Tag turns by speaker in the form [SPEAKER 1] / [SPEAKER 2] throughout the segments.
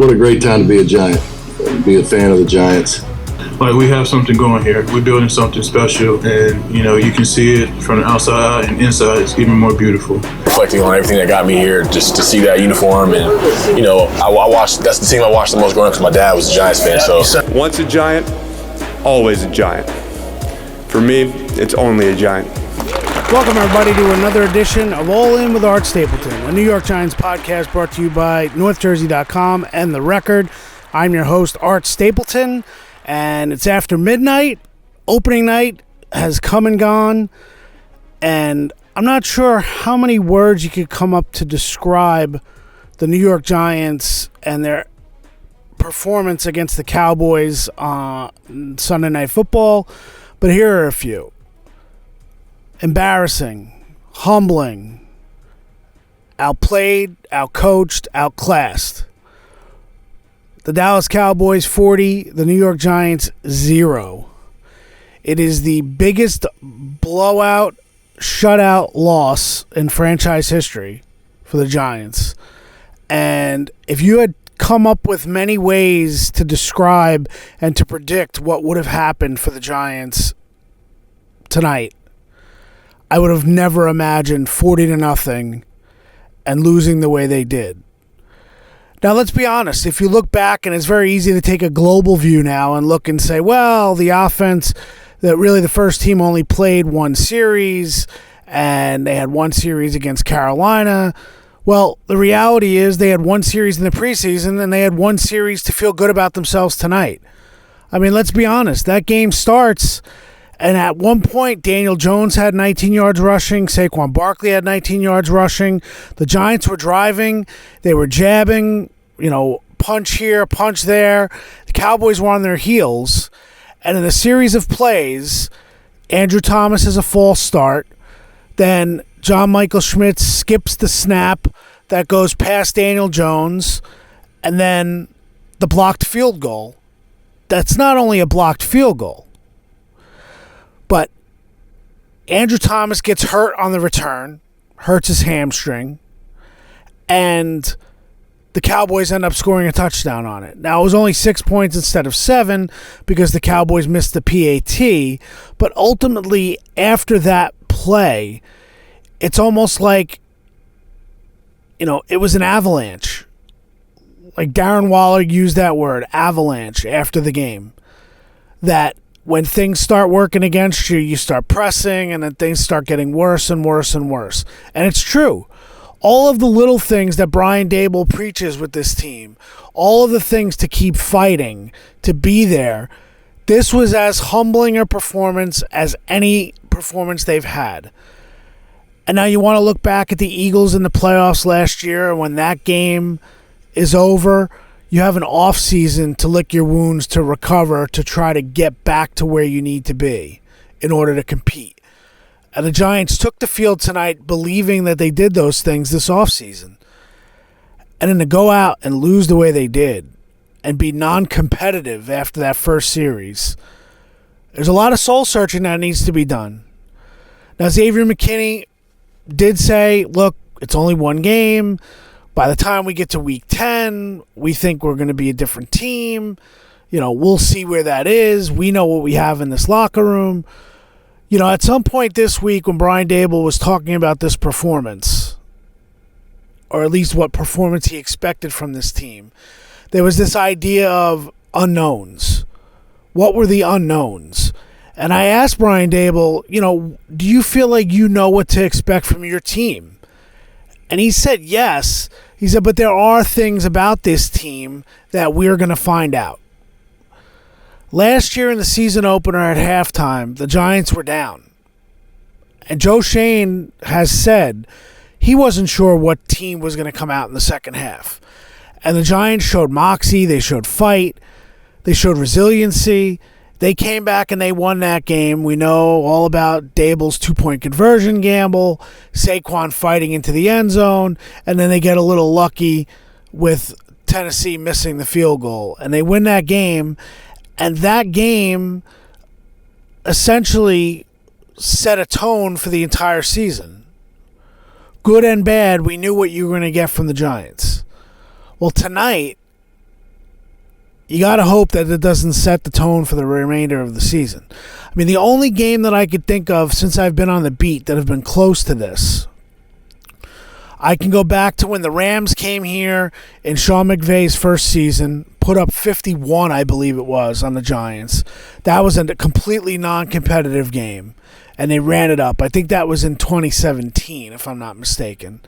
[SPEAKER 1] What a great time to be a Giant, be a fan of the Giants.
[SPEAKER 2] Like, we have something going here. We're building something special, and, you can see it from the outside and inside. It's even more beautiful.
[SPEAKER 3] Reflecting on everything that got me here, just to see that uniform, and, I watched, that's the team I watched the most growing up because my dad was a Giants fan, so.
[SPEAKER 4] Once a Giant, always a Giant. For me, it's only a Giant.
[SPEAKER 5] Welcome, everybody, to another edition of All In with Art Stapleton, a New York Giants podcast brought to you by NorthJersey.com and The Record. I'm your host, Art Stapleton, and it's after midnight. Opening night has come and gone, and I'm not sure how many words you could come up to describe the New York Giants and their performance against the Cowboys on Sunday Night Football, but here are a few. Embarrassing, humbling, outplayed, outcoached, outclassed. The Dallas Cowboys 40, the New York Giants 0. It is the biggest blowout, shutout loss in franchise history for the Giants. And if you had come up with many ways to describe and to predict what would have happened for the Giants tonight, I would have never imagined 40-0 and losing the way they did. Now, let's be honest. If you look back, and it's very easy to take a global view now and look and say, well, the offense, that really the first team only played one series, and they had one series against Carolina. Well, the reality is they had one series in the preseason, and they had one series to feel good about themselves tonight. I mean, let's be honest. That game starts, and at one point, Daniel Jones had 19 yards rushing. Saquon Barkley had 19 yards rushing. The Giants were driving. They were jabbing, punch here, punch there. The Cowboys were on their heels. And in a series of plays, Andrew Thomas has a false start. Then John Michael Schmitz skips the snap that goes past Daniel Jones. And then the blocked field goal. That's not only a blocked field goal, but Andrew Thomas gets hurt on the return, hurts his hamstring, and the Cowboys end up scoring a touchdown on it. Now, it was only 6 points instead of 7 because the Cowboys missed the PAT, but ultimately, after that play, it's almost like, it was an avalanche. Like Darren Waller used that word, avalanche, after the game. That when things start working against you, you start pressing, and then things start getting worse and worse and worse. And it's true. All of the little things that Brian Daboll preaches with this team, all of the things to keep fighting, to be there, this was as humbling a performance as any performance they've had. And now you want to look back at the Eagles in the playoffs last year, and when that game is over, you have an off season to lick your wounds, to recover, to try to get back to where you need to be in order to compete. And the Giants took the field tonight believing that they did those things this offseason. And then to go out and lose the way they did and be non-competitive after that first series, there's a lot of soul-searching that needs to be done. Now, Xavier McKinney did say, look, it's only one game. By the time we get to week 10, we think we're going to be a different team. We'll see where that is. We know what we have in this locker room. At some point this week when Brian Daboll was talking about this performance, or at least what performance he expected from this team, there was this idea of unknowns. What were the unknowns? And I asked Brian Daboll, do you feel like you know what to expect from your team? And he said yes. He said, but there are things about this team that we're going to find out. Last year in the season opener at halftime, the Giants were down. And Joe Shane has said he wasn't sure what team was going to come out in the second half. And the Giants showed moxie, they showed fight, they showed resiliency. They came back and they won that game. We know all about Daboll's 2-point conversion gamble, Saquon fighting into the end zone, and then they get a little lucky with Tennessee missing the field goal. And they win that game, and that game essentially set a tone for the entire season. Good and bad, we knew what you were going to get from the Giants. Well, tonight, you got to hope that it doesn't set the tone for the remainder of the season. I mean, the only game that I could think of since I've been on the beat that have been close to this, I can go back to when the Rams came here in Sean McVay's first season, put up 51, I believe it was, on the Giants. That was a completely non-competitive game, and they ran it up. I think that was in 2017, if I'm not mistaken.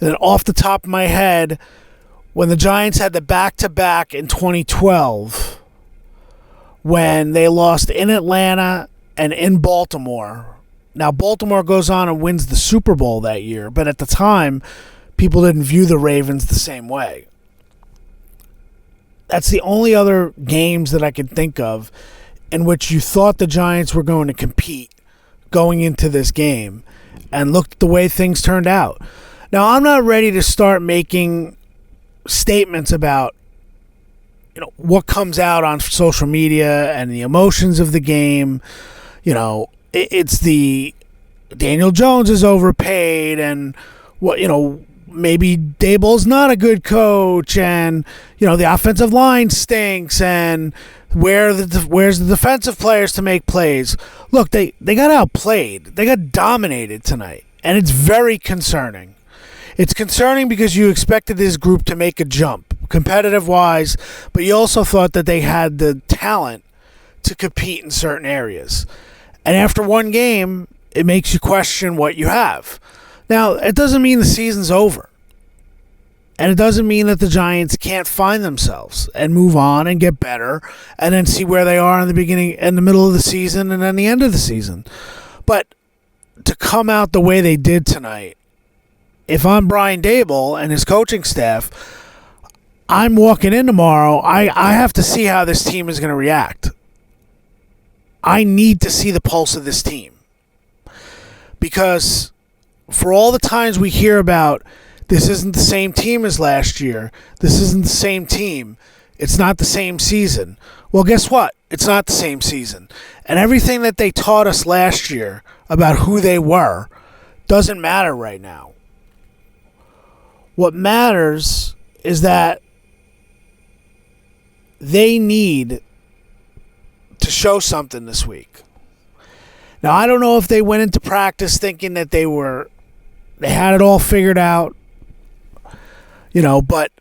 [SPEAKER 5] And then off the top of my head, when the Giants had the back-to-back in 2012, when they lost in Atlanta and in Baltimore. Now, Baltimore goes on and wins the Super Bowl that year, but at the time, people didn't view the Ravens the same way. That's the only other games that I can think of in which you thought the Giants were going to compete going into this game, and look at the way things turned out. Now, I'm not ready to start making statements about what comes out on social media and the emotions of the game. It's the Daniel Jones is overpaid, and maybe Daboll's not a good coach, and the offensive line stinks, and where's the defensive players to make plays? Look, they got outplayed. They got dominated tonight, and it's very concerning. It's concerning because you expected this group to make a jump, competitive-wise, but you also thought that they had the talent to compete in certain areas. And after one game, it makes you question what you have. Now, it doesn't mean the season's over. And it doesn't mean that the Giants can't find themselves and move on and get better and then see where they are in the beginning, in the middle of the season, and then the end of the season. But to come out the way they did tonight, if I'm Brian Daboll and his coaching staff, I'm walking in tomorrow, I have to see how this team is going to react. I need to see the pulse of this team. Because for all the times we hear about this isn't the same team as last year, this isn't the same team, it's not the same season. Well, guess what? It's not the same season. And everything that they taught us last year about who they were doesn't matter right now. What matters is that they need to show something this week. Now, I don't know if they went into practice thinking that they had it all figured out, but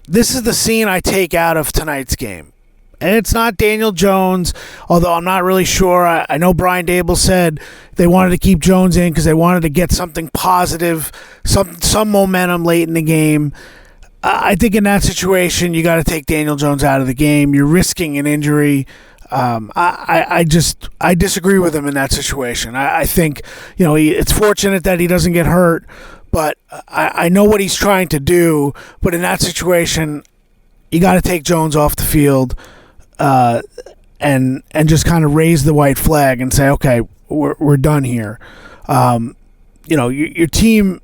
[SPEAKER 5] this is the scene I take out of tonight's game. And it's not Daniel Jones, although I'm not really sure. I know Brian Daboll said they wanted to keep Jones in because they wanted to get something positive, some momentum late in the game. I think in that situation, you got to take Daniel Jones out of the game. You're risking an injury. I disagree with him in that situation. I think it's fortunate that he doesn't get hurt, but I know what he's trying to do. But in that situation, you got to take Jones off the field and just kind of raise the white flag and say, okay, we're done here. Your team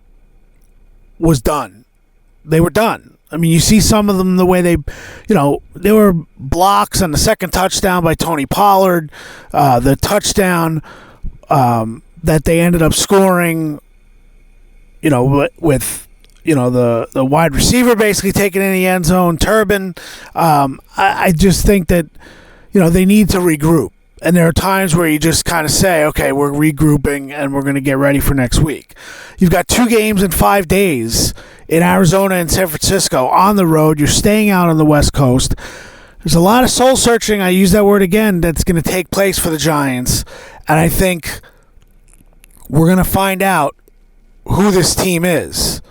[SPEAKER 5] was done. They were done. I mean, you see some of them the way there were blocks on the second touchdown by Tony Pollard, the touchdown that they ended up scoring, with the wide receiver basically taking in the end zone, Turbin. I just think that, they need to regroup. And there are times where you just kind of say, okay, we're regrouping and we're going to get ready for next week. You've got 2 games in 5 days in Arizona and San Francisco on the road. You're staying out on the West Coast. There's a lot of soul searching, I use that word again, that's going to take place for the Giants. And I think we're going to find out who this team is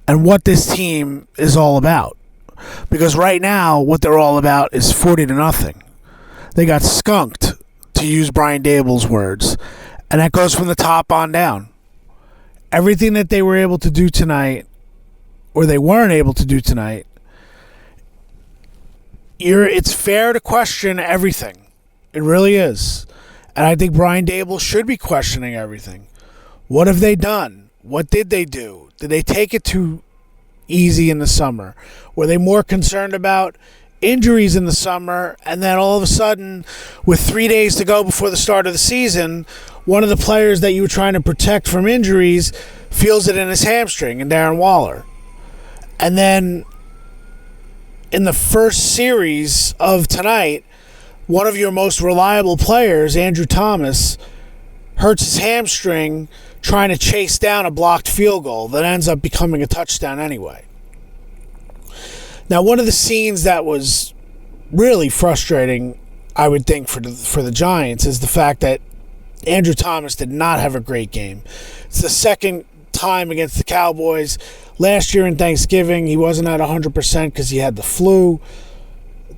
[SPEAKER 5] and what this team is all about. Because right now, what they're all about is 40-0. They got skunked, to use Brian Daboll's words. And that goes from the top on down. Everything that they were able to do tonight, or they weren't able to do tonight, it's fair to question everything. It really is. And I think Brian Daboll should be questioning everything. What have they done? What did they do? Did they take it too easy in the summer? Were they more concerned about injuries in the summer, and then all of a sudden, with 3 days to go before the start of the season, one of the players that you were trying to protect from injuries feels it in his hamstring, and Darren Waller. And then in the first series of tonight, one of your most reliable players, Andrew Thomas, hurts his hamstring trying to chase down a blocked field goal that ends up becoming a touchdown anyway. Now, one of the scenes that was really frustrating, I would think, for the Giants is the fact that Andrew Thomas did not have a great game. It's the second time against the Cowboys. Last year in Thanksgiving, he wasn't at 100% because he had the flu.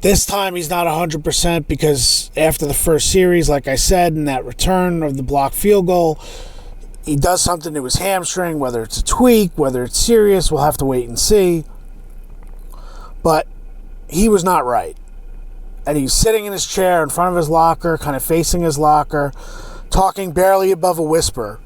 [SPEAKER 5] This time he's not 100% because after the first series, like I said, in that return of the blocked field goal, he does something to his hamstring, whether it's a tweak, whether it's serious, we'll have to wait and see. But he was not right. And he's sitting in his chair in front of his locker, kind of facing his locker, talking barely above a whisper.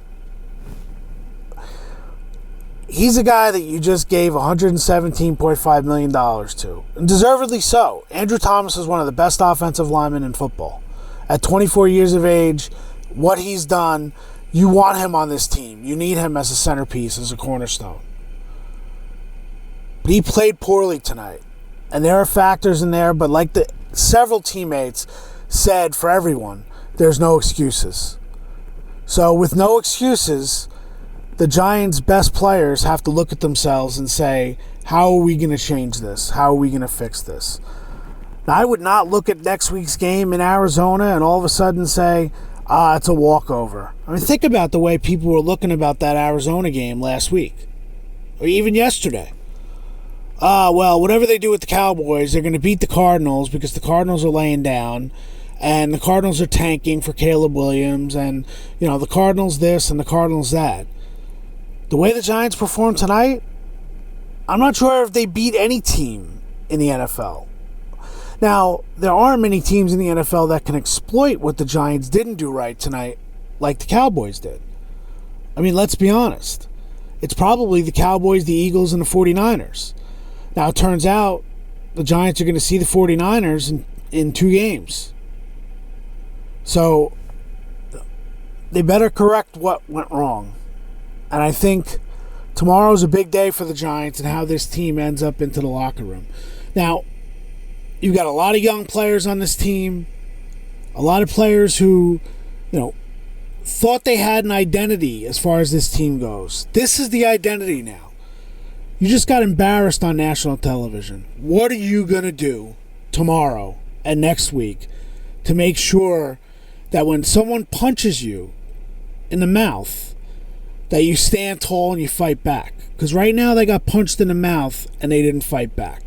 [SPEAKER 5] He's a guy that you just gave $117.5 million to. And deservedly so. Andrew Thomas is one of the best offensive linemen in football. At 24 years of age, what he's done, you want him on this team. You need him as a centerpiece, as a cornerstone. But he played poorly tonight. And there are factors in there, but like the several teammates said for everyone, there's no excuses. So with no excuses, the Giants' best players have to look at themselves and say, how are we going to change this? How are we going to fix this? Now, I would not look at next week's game in Arizona and all of a sudden say, it's a walkover. I mean, think about the way people were looking about that Arizona game last week, or even yesterday. Well, whatever they do with the Cowboys, they're going to beat the Cardinals because the Cardinals are laying down, and the Cardinals are tanking for Caleb Williams, and, the Cardinals this and the Cardinals that. The way the Giants performed tonight, I'm not sure if they beat any team in the NFL. Now, there aren't many teams in the NFL that can exploit what the Giants didn't do right tonight like the Cowboys did. I mean, let's be honest. It's probably the Cowboys, the Eagles, and the 49ers. Now, it turns out the Giants are going to see the 49ers in 2 games. So, they better correct what went wrong. And I think tomorrow's a big day for the Giants and how this team ends up into the locker room. Now, you've got a lot of young players on this team, a lot of players who, thought they had an identity as far as this team goes. This is the identity now. You just got embarrassed on national television. What are you going to do tomorrow and next week to make sure that when someone punches you in the mouth, that you stand tall and you fight back? Because right now they got punched in the mouth and they didn't fight back.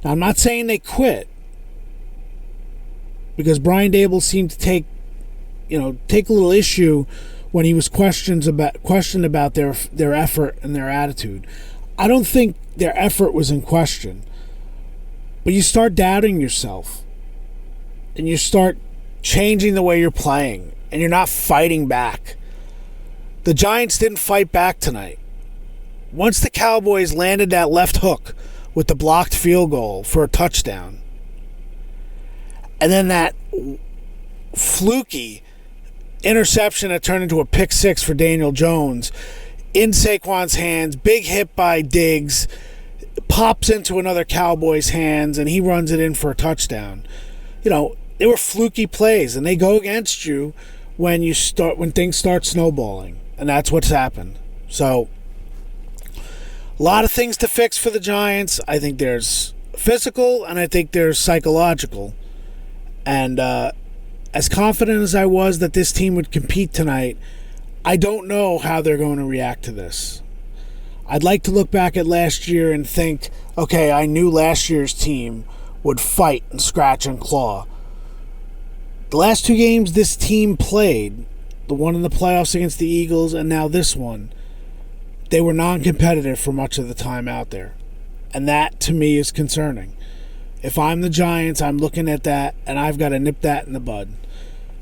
[SPEAKER 5] Now, I'm not saying they quit, because Brian Dable seemed to take a little issue when he was questioned about their effort and their attitude. I don't think their effort was in question, but you start doubting yourself and you start changing the way you're playing and you're not fighting back. The Giants didn't fight back tonight. Once the Cowboys landed that left hook with the blocked field goal for a touchdown, and then that fluky interception that turned into a pick six for Daniel Jones in Saquon's hands, big hit by Diggs, pops into another Cowboys' hands, and he runs it in for a touchdown. They were fluky plays, and they go against you when things start snowballing. And that's what's happened. So, a lot of things to fix for the Giants. I think there's physical and I think there's psychological. And as confident as I was that this team would compete tonight, I don't know how they're going to react to this. I'd like to look back at last year and think, okay, I knew last year's team would fight and scratch and claw. The last 2 games this team played, the one in the playoffs against the Eagles and now this one, they were non-competitive for much of the time out there. And that, to me, is concerning. If I'm the Giants, I'm looking at that, and I've got to nip that in the bud.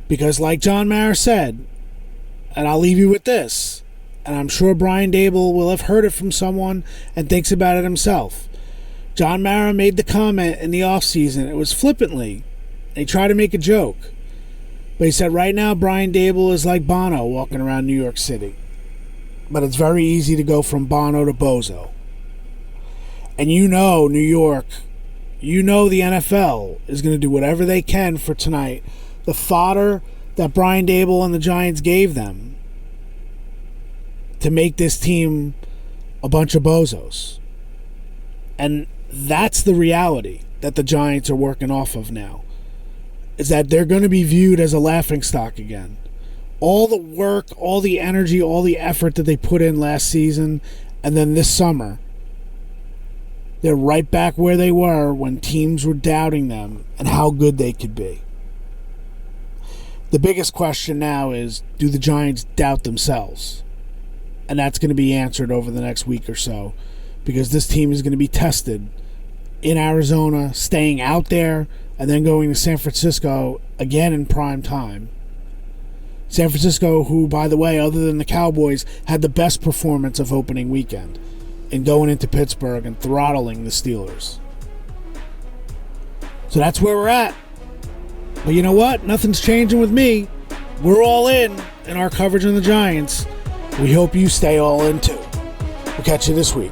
[SPEAKER 5] Because like John Mara said, and I'll leave you with this, and I'm sure Brian Dable will have heard it from someone and thinks about it himself. John Mara made the comment in the offseason. It was flippantly. And he tried to make a joke. But he said right now Brian Dable is like Bono walking around New York City. But it's very easy to go from Bono to Bozo. And New York You know the NFL is going to do whatever they can for tonight. The fodder that Brian Dable and the Giants gave them to make this team a bunch of bozos. And that's the reality that the Giants are working off of now, is that they're going to be viewed as a laughingstock again. All the work, all the energy, all the effort that they put in last season, and then this summer, they're right back where they were when teams were doubting them and how good they could be. The biggest question now is, do the Giants doubt themselves? And that's going to be answered over the next week or so, because this team is going to be tested in Arizona, staying out there, and then going to San Francisco again in prime time. San Francisco, who, by the way, other than the Cowboys, had the best performance of opening weekend in going into Pittsburgh and throttling the Steelers. So that's where we're at. But you know what? Nothing's changing with me. We're all in our coverage on the Giants. We hope you stay all in too. We'll catch you this week.